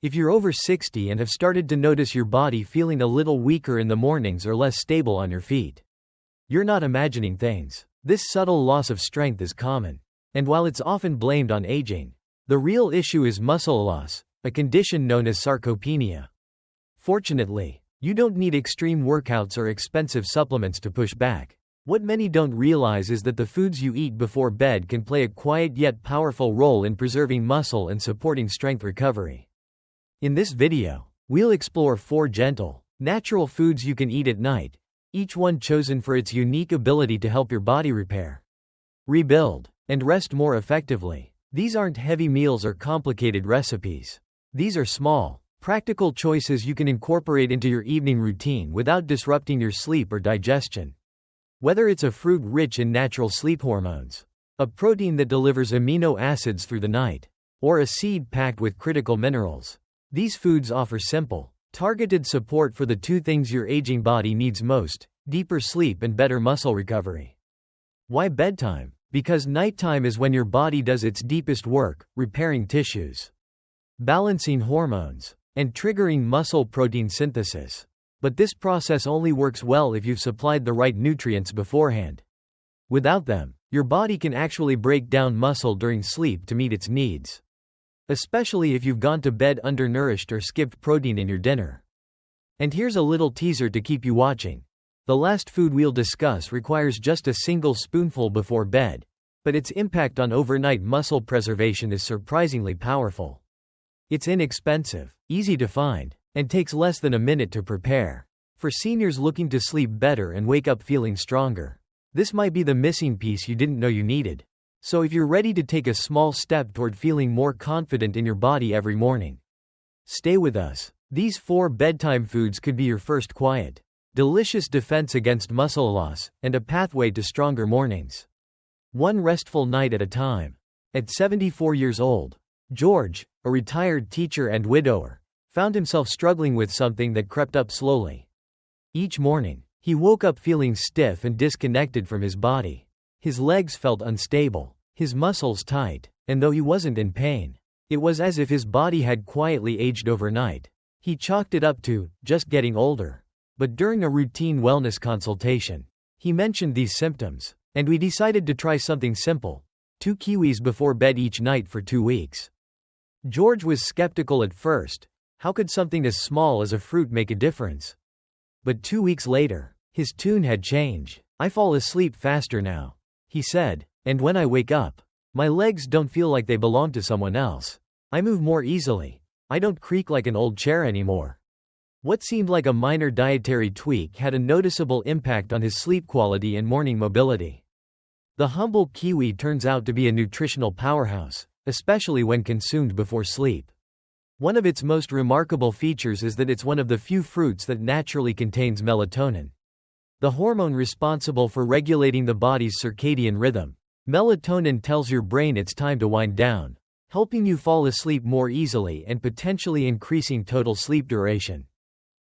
If you're over 60 and have started to notice your body feeling a little weaker in the mornings or less stable on your feet, you're not imagining things. This subtle loss of strength is common. And while it's often blamed on aging, the real issue is muscle loss, a condition known as sarcopenia. Fortunately, you don't need extreme workouts or expensive supplements to push back. What many don't realize is that the foods you eat before bed can play a quiet yet powerful role in preserving muscle and supporting strength recovery. In this video, we'll explore 4 gentle, natural foods you can eat at night, each one chosen for its unique ability to help your body repair, rebuild, and rest more effectively. These aren't heavy meals or complicated recipes. These are small, practical choices you can incorporate into your evening routine without disrupting your sleep or digestion. Whether it's a fruit rich in natural sleep hormones, a protein that delivers amino acids through the night, or a seed packed with critical minerals, these foods offer simple, targeted support for the 2 things your aging body needs most: deeper sleep and better muscle recovery. Why bedtime? Because nighttime is when your body does its deepest work, repairing tissues, balancing hormones, and triggering muscle protein synthesis. But this process only works well if you've supplied the right nutrients beforehand. Without them, your body can actually break down muscle during sleep to meet its needs, especially if you've gone to bed undernourished or skipped protein in your dinner. And here's a little teaser to keep you watching. The last food we'll discuss requires just a single spoonful before bed, but its impact on overnight muscle preservation is surprisingly powerful. It's inexpensive, easy to find, and takes less than a minute to prepare. For seniors looking to sleep better and wake up feeling stronger, this might be the missing piece you didn't know you needed. So if you're ready to take a small step toward feeling more confident in your body every morning, stay with us. These 4 bedtime foods could be your first quiet, delicious defense against muscle loss, and a pathway to stronger mornings. One restful night at a time. At 74 years old, George, a retired teacher and widower, found himself struggling with something that crept up slowly. Each morning, he woke up feeling stiff and disconnected from his body. His legs felt unstable, his muscles tight, and though he wasn't in pain, it was as if his body had quietly aged overnight. He chalked it up to just getting older. But during a routine wellness consultation, he mentioned these symptoms, and we decided to try something simple: 2 kiwis before bed each night for 2 weeks. George was skeptical at first. How could something as small as a fruit make a difference? But 2 weeks later, his tune had changed. "I fall asleep faster now," he said, "and when I wake up, my legs don't feel like they belong to someone else. I move more easily. I don't creak like an old chair anymore." What seemed like a minor dietary tweak had a noticeable impact on his sleep quality and morning mobility. The humble kiwi turns out to be a nutritional powerhouse, especially when consumed before sleep. One of its most remarkable features is that it's one of the few fruits that naturally contains melatonin, the hormone responsible for regulating the body's circadian rhythm. Melatonin tells your brain it's time to wind down, helping you fall asleep more easily and potentially increasing total sleep duration.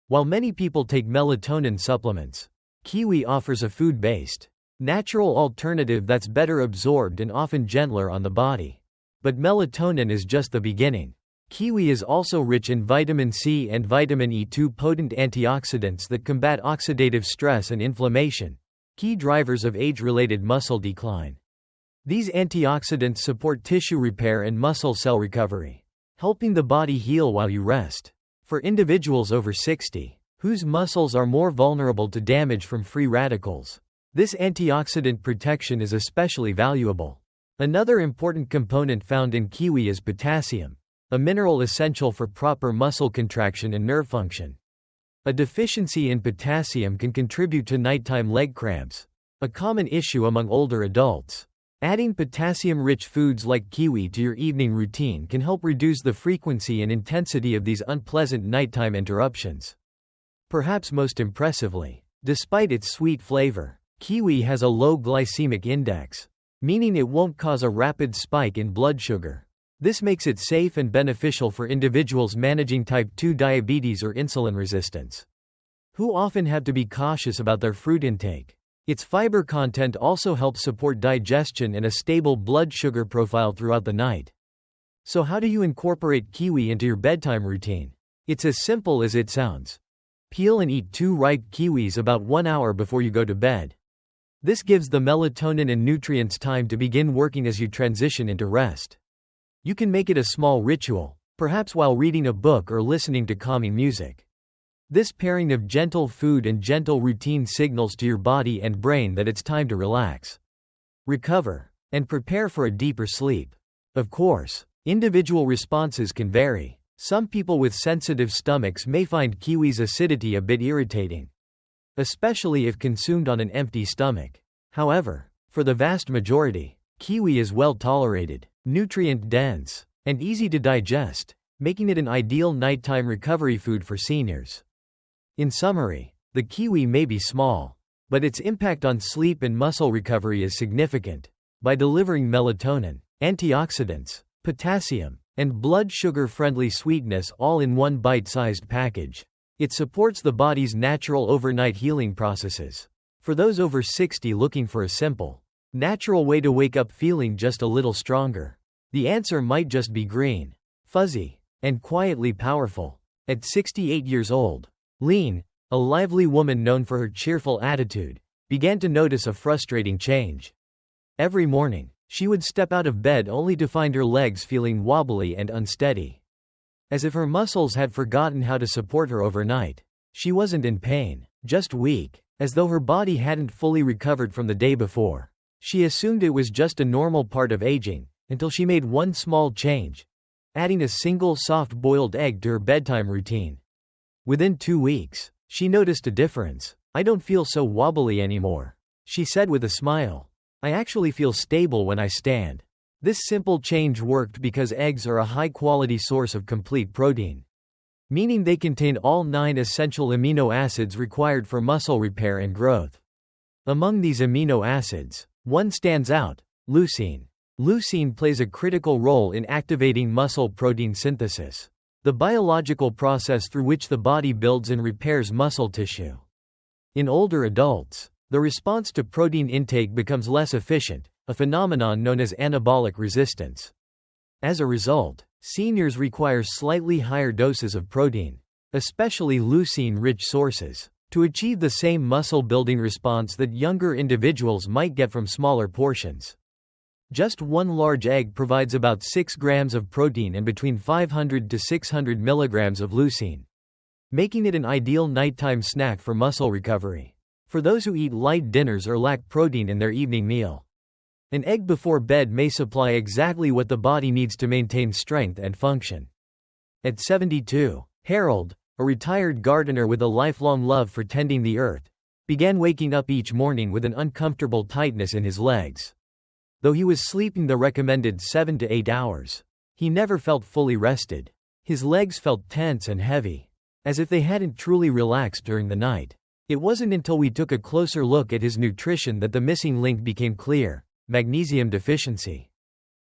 While many people take melatonin supplements, kiwi offers a food-based, natural alternative that's better absorbed and often gentler on the body. But melatonin is just the beginning. Kiwi is also rich in vitamin C and vitamin E, 2 potent antioxidants that combat oxidative stress and inflammation, key drivers of age-related muscle decline. These antioxidants support tissue repair and muscle cell recovery, helping the body heal while you rest. For individuals over 60, whose muscles are more vulnerable to damage from free radicals, this antioxidant protection is especially valuable. Another important component found in kiwi is potassium, a mineral essential for proper muscle contraction and nerve function. A deficiency in potassium can contribute to nighttime leg cramps, a common issue among older adults. Adding potassium-rich foods like kiwi to your evening routine can help reduce the frequency and intensity of these unpleasant nighttime interruptions. Perhaps most impressively, despite its sweet flavor, kiwi has a low glycemic index, meaning it won't cause a rapid spike in blood sugar. This makes it safe and beneficial for individuals managing type 2 diabetes or insulin resistance, who often have to be cautious about their fruit intake. Its fiber content also helps support digestion and a stable blood sugar profile throughout the night. So how do you incorporate kiwi into your bedtime routine? It's as simple as it sounds. Peel and eat 2 ripe kiwis about 1 hour before you go to bed. This gives the melatonin and nutrients time to begin working as you transition into rest. You can make it a small ritual, perhaps while reading a book or listening to calming music. This pairing of gentle food and gentle routine signals to your body and brain that it's time to relax, recover, and prepare for a deeper sleep. Of course, individual responses can vary. Some people with sensitive stomachs may find kiwi's acidity a bit irritating, especially if consumed on an empty stomach. However, for the vast majority, kiwi is well tolerated, nutrient-dense, and easy to digest, making it an ideal nighttime recovery food for seniors. In summary, the kiwi may be small, but its impact on sleep and muscle recovery is significant. By delivering melatonin, antioxidants, potassium, and blood sugar-friendly sweetness all in one bite-sized package, it supports the body's natural overnight healing processes. For those over 60 looking for a simple, natural way to wake up feeling just a little stronger, the answer might just be green, fuzzy, and quietly powerful. At 68 years old, Lean, a lively woman known for her cheerful attitude, began to notice a frustrating change. Every morning, she would step out of bed only to find her legs feeling wobbly and unsteady, as if her muscles had forgotten how to support her overnight. She wasn't in pain, just weak, as though her body hadn't fully recovered from the day before. She assumed it was just a normal part of aging, until she made one small change, adding a single soft-boiled egg to her bedtime routine. Within 2 weeks, she noticed a difference. "I don't feel so wobbly anymore," she said with a smile. "I actually feel stable when I stand." This simple change worked because eggs are a high-quality source of complete protein, meaning they contain all 9 essential amino acids required for muscle repair and growth. Among these amino acids, one stands out: leucine. Leucine plays a critical role in activating muscle protein synthesis, the biological process through which the body builds and repairs muscle tissue. In older adults, the response to protein intake becomes less efficient, a phenomenon known as anabolic resistance. As a result, seniors require slightly higher doses of protein, especially leucine-rich sources, to achieve the same muscle-building response that younger individuals might get from smaller portions. Just one large egg provides about 6 grams of protein and between 500 to 600 milligrams of leucine, making it an ideal nighttime snack for muscle recovery. For those who eat light dinners or lack protein in their evening meal, an egg before bed may supply exactly what the body needs to maintain strength and function. At 72, Harold, a retired gardener with a lifelong love for tending the earth, began waking up each morning with an uncomfortable tightness in his legs. Though he was sleeping the recommended 7 to 8 hours, he never felt fully rested. His legs felt tense and heavy, as if they hadn't truly relaxed during the night. It wasn't until we took a closer look at his nutrition that the missing link became clear: magnesium deficiency.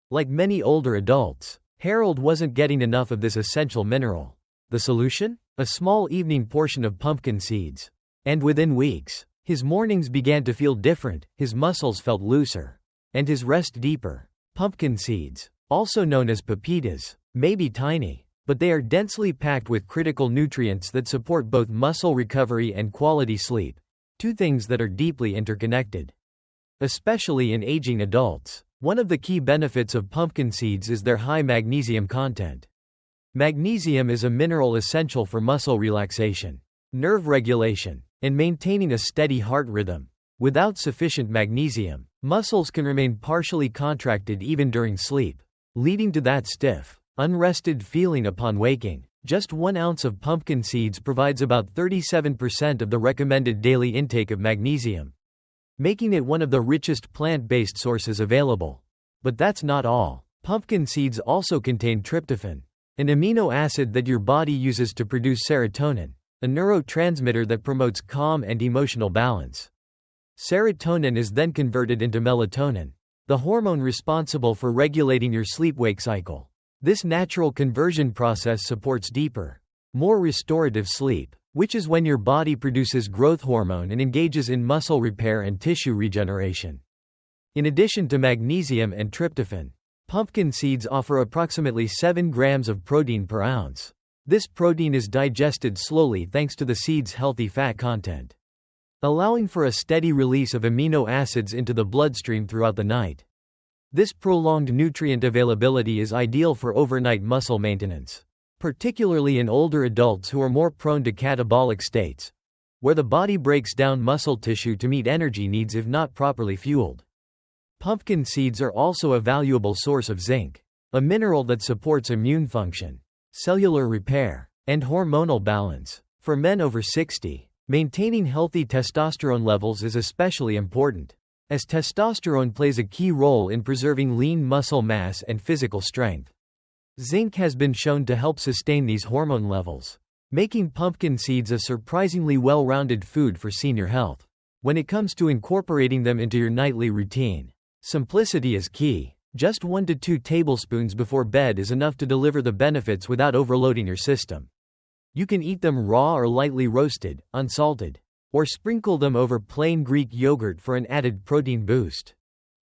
Like many older adults, Harold wasn't getting enough of this essential mineral. The solution? A small evening portion of pumpkin seeds. And within weeks, his mornings began to feel different, his muscles felt looser, and his rest deeper. Pumpkin seeds, also known as pepitas, may be tiny, but they are densely packed with critical nutrients that support both muscle recovery and quality sleep, 2 things that are deeply interconnected. Especially in aging adults, one of the key benefits of pumpkin seeds is their high magnesium content. Magnesium is a mineral essential for muscle relaxation, nerve regulation, and maintaining a steady heart rhythm. Without sufficient magnesium, muscles can remain partially contracted even during sleep, leading to that stiff, unrested feeling upon waking. Just 1 ounce of pumpkin seeds provides about 37% of the recommended daily intake of magnesium, making it one of the richest plant-based sources available. But that's not all. Pumpkin seeds also contain tryptophan, an amino acid that your body uses to produce serotonin, a neurotransmitter that promotes calm and emotional balance. Serotonin is then converted into melatonin, the hormone responsible for regulating your sleep-wake cycle. This natural conversion process supports deeper, more restorative sleep, which is when your body produces growth hormone and engages in muscle repair and tissue regeneration. In addition to magnesium and tryptophan, Pumpkin seeds offer approximately 7 grams of protein per ounce. This protein is digested slowly thanks to the seed's healthy fat content, allowing for a steady release of amino acids into the bloodstream throughout the night. This prolonged nutrient availability is ideal for overnight muscle maintenance, particularly in older adults who are more prone to catabolic states, where the body breaks down muscle tissue to meet energy needs if not properly fueled. Pumpkin seeds are also a valuable source of zinc, a mineral that supports immune function, cellular repair, and hormonal balance. For men over 60, maintaining healthy testosterone levels is especially important, as testosterone plays a key role in preserving lean muscle mass and physical strength. Zinc has been shown to help sustain these hormone levels, making pumpkin seeds a surprisingly well-rounded food for senior health. When it comes to incorporating them into your nightly routine, simplicity is key. Just 1 to 2 tablespoons before bed is enough to deliver the benefits without overloading your system. You can eat them raw or lightly roasted, unsalted, or sprinkle them over plain Greek yogurt for an added protein boost.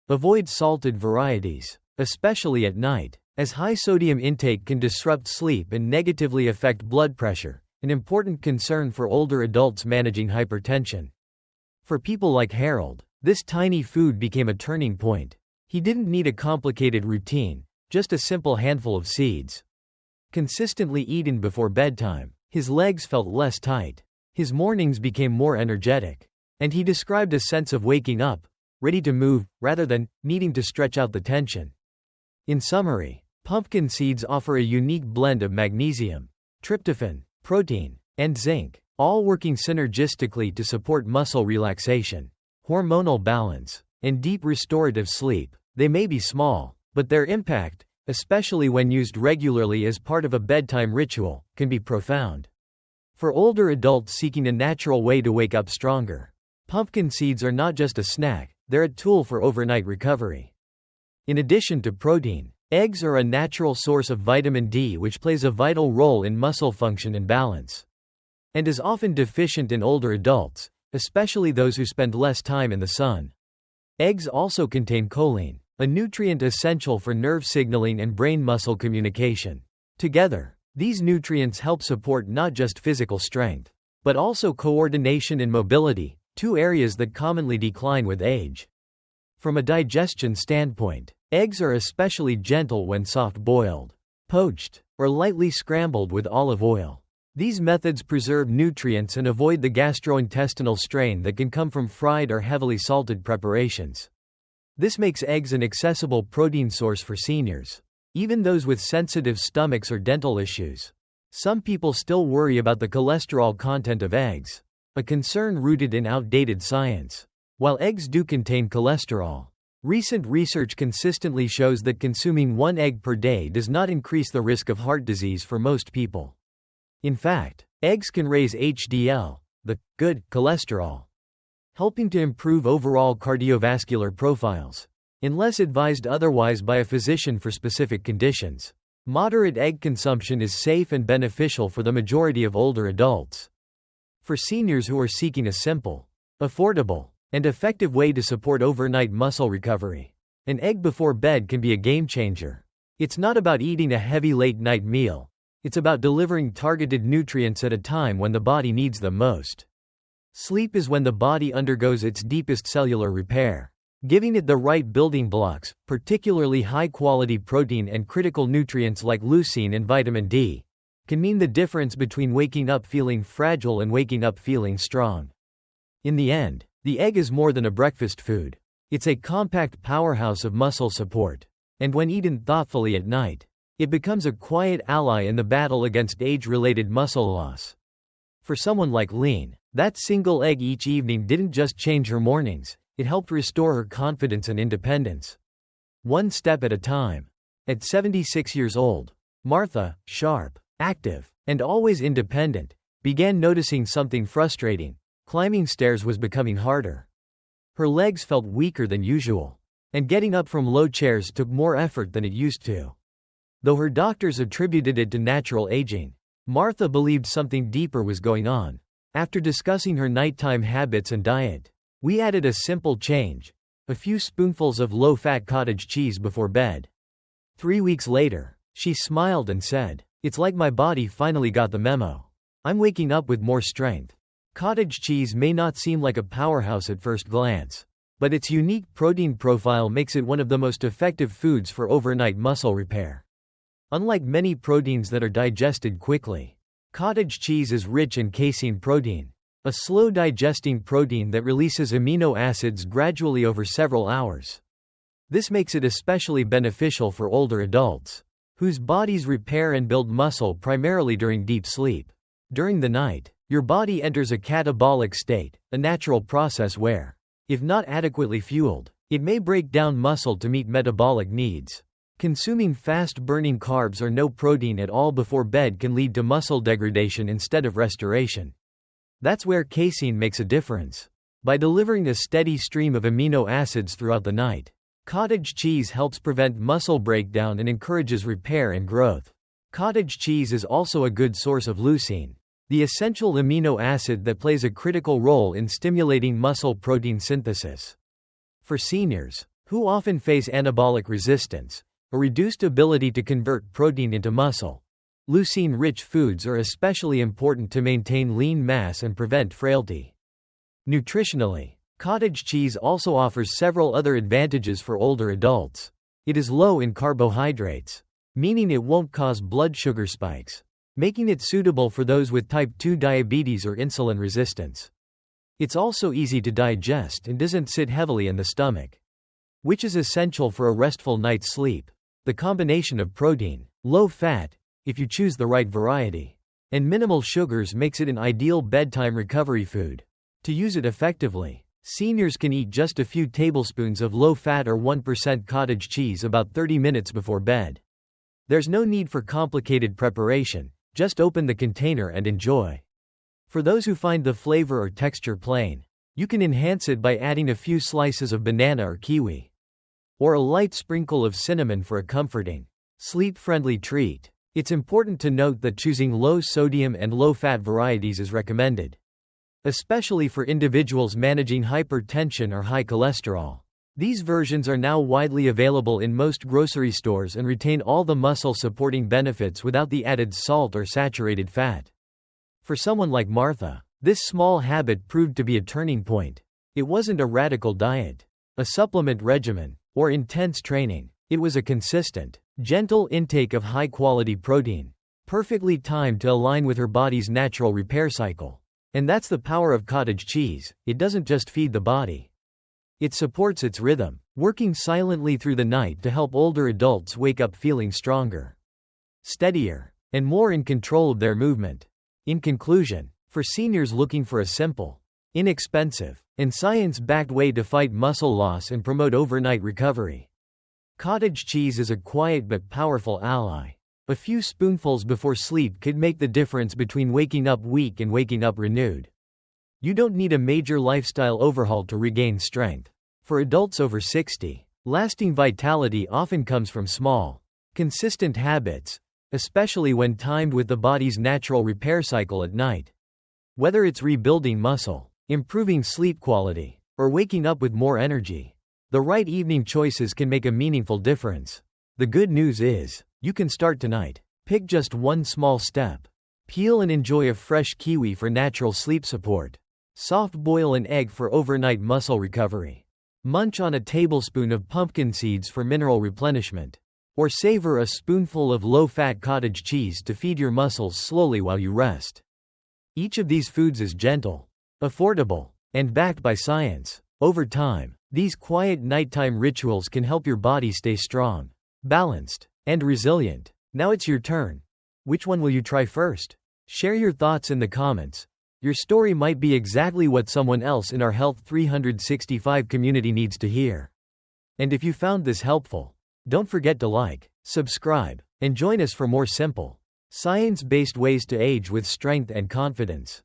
Avoid salted varieties, especially at night, as high sodium intake can disrupt sleep and negatively affect blood pressure, an important concern for older adults managing hypertension. For people like Harold, this tiny food became a turning point. He didn't need a complicated routine, just a simple handful of seeds. Consistently eaten before bedtime, his legs felt less tight. His mornings became more energetic. And he described a sense of waking up, ready to move, rather than needing to stretch out the tension. In summary, pumpkin seeds offer a unique blend of magnesium, tryptophan, protein, and zinc, all working synergistically to support muscle relaxation, hormonal balance, and deep restorative sleep. They may be small, but their impact, especially when used regularly as part of a bedtime ritual, can be profound. For older adults seeking a natural way to wake up stronger, pumpkin seeds are not just a snack, they're a tool for overnight recovery. In addition to protein, eggs are a natural source of vitamin D, which plays a vital role in muscle function and balance, and is often deficient in older adults, especially those who spend less time in the sun. Eggs also contain choline, a nutrient essential for nerve signaling and brain-muscle communication. Together, these nutrients help support not just physical strength, but also coordination and mobility, two areas that commonly decline with age. From a digestion standpoint, eggs are especially gentle when soft-boiled, poached, or lightly scrambled with olive oil. These methods preserve nutrients and avoid the gastrointestinal strain that can come from fried or heavily salted preparations. This makes eggs an accessible protein source for seniors, even those with sensitive stomachs or dental issues. Some people still worry about the cholesterol content of eggs, a concern rooted in outdated science. While eggs do contain cholesterol, recent research consistently shows that consuming 1 egg per day does not increase the risk of heart disease for most people. In fact, eggs can raise HDL, the good cholesterol, helping to improve overall cardiovascular profiles, unless advised otherwise by a physician for specific conditions. Moderate egg consumption is safe and beneficial for the majority of older adults. For seniors who are seeking a simple, affordable, and effective way to support overnight muscle recovery, an egg before bed can be a game changer. It's not about eating a heavy late-night meal. It's about delivering targeted nutrients at a time when the body needs them most. Sleep is when the body undergoes its deepest cellular repair. Giving it the right building blocks, particularly high-quality protein and critical nutrients like leucine and vitamin D, can mean the difference between waking up feeling fragile and waking up feeling strong. In the end, the egg is more than a breakfast food. It's a compact powerhouse of muscle support. And when eaten thoughtfully at night, it becomes a quiet ally in the battle against age-related muscle loss. For someone like Lean, that single egg each evening didn't just change her mornings, it helped restore her confidence and independence. One step at a time. At 76 years old, Martha, sharp, active, and always independent, began noticing something frustrating. Climbing stairs was becoming harder. Her legs felt weaker than usual, and getting up from low chairs took more effort than it used to. Though her doctors attributed it to natural aging, Martha believed something deeper was going on. After discussing her nighttime habits and diet, we added a simple change: a few spoonfuls of low-fat cottage cheese before bed. 3 weeks later, she smiled and said, "It's like my body finally got the memo. I'm waking up with more strength." Cottage cheese may not seem like a powerhouse at first glance, but its unique protein profile makes it one of the most effective foods for overnight muscle repair. Unlike many proteins that are digested quickly, cottage cheese is rich in casein protein, a slow-digesting protein that releases amino acids gradually over several hours. This makes it especially beneficial for older adults, whose bodies repair and build muscle primarily during deep sleep. During the night, your body enters a catabolic state, a natural process where, if not adequately fueled, it may break down muscle to meet metabolic needs. Consuming fast-burning carbs or no protein at all before bed can lead to muscle degradation instead of restoration. That's where casein makes a difference. By delivering a steady stream of amino acids throughout the night, cottage cheese helps prevent muscle breakdown and encourages repair and growth. Cottage cheese is also a good source of leucine, the essential amino acid that plays a critical role in stimulating muscle protein synthesis. For seniors, who often face anabolic resistance, a reduced ability to convert protein into muscle, leucine-rich foods are especially important to maintain lean mass and prevent frailty. Nutritionally, cottage cheese also offers several other advantages for older adults. It is low in carbohydrates, meaning it won't cause blood sugar spikes, making it suitable for those with type 2 diabetes or insulin resistance. It's also easy to digest and doesn't sit heavily in the stomach, which is essential for a restful night's sleep. The combination of protein, low fat, if you choose the right variety, and minimal sugars makes it an ideal bedtime recovery food. To use it effectively, seniors can eat just a few tablespoons of low-fat or 1% cottage cheese about 30 minutes before bed. There's no need for complicated preparation. Just open the container and enjoy. For those who find the flavor or texture plain, you can enhance it by adding a few slices of banana or kiwi, or a light sprinkle of cinnamon for a comforting, sleep-friendly treat. It's important to note that choosing low-sodium and low-fat varieties is recommended, especially for individuals managing hypertension or high cholesterol. These versions are now widely available in most grocery stores and retain all the muscle-supporting benefits without the added salt or saturated fat. For someone like Martha, this small habit proved to be a turning point. It wasn't a radical diet, a supplement regimen, or intense training. It was a consistent, gentle intake of high-quality protein, perfectly timed to align with her body's natural repair cycle. And that's the power of cottage cheese. It doesn't just feed the body. It supports its rhythm, working silently through the night to help older adults wake up feeling stronger, steadier, and more in control of their movement. In conclusion, for seniors looking for a simple, inexpensive, and science-backed way to fight muscle loss and promote overnight recovery, cottage cheese is a quiet but powerful ally. A few spoonfuls before sleep could make the difference between waking up weak and waking up renewed. You don't need a major lifestyle overhaul to regain strength. For adults over 60, lasting vitality often comes from small, consistent habits, especially when timed with the body's natural repair cycle at night. Whether it's rebuilding muscle, improving sleep quality, or waking up with more energy, the right evening choices can make a meaningful difference. The good news is, you can start tonight. Pick just one small step. Peel and enjoy a fresh kiwi for natural sleep support. Soft boil an egg for overnight muscle recovery. Munch on a tablespoon of pumpkin seeds for mineral replenishment. Or savor a spoonful of low-fat cottage cheese to feed your muscles slowly while you rest. Each of these foods is gentle, affordable, and backed by science. Over time, these quiet nighttime rituals can help your body stay strong, balanced, and resilient. Now it's your turn. Which one will you try first? Share your thoughts in the comments. Your story might be exactly what someone else in our Health 365 community needs to hear. And if you found this helpful, don't forget to like, subscribe, and join us for more simple, science-based ways to age with strength and confidence.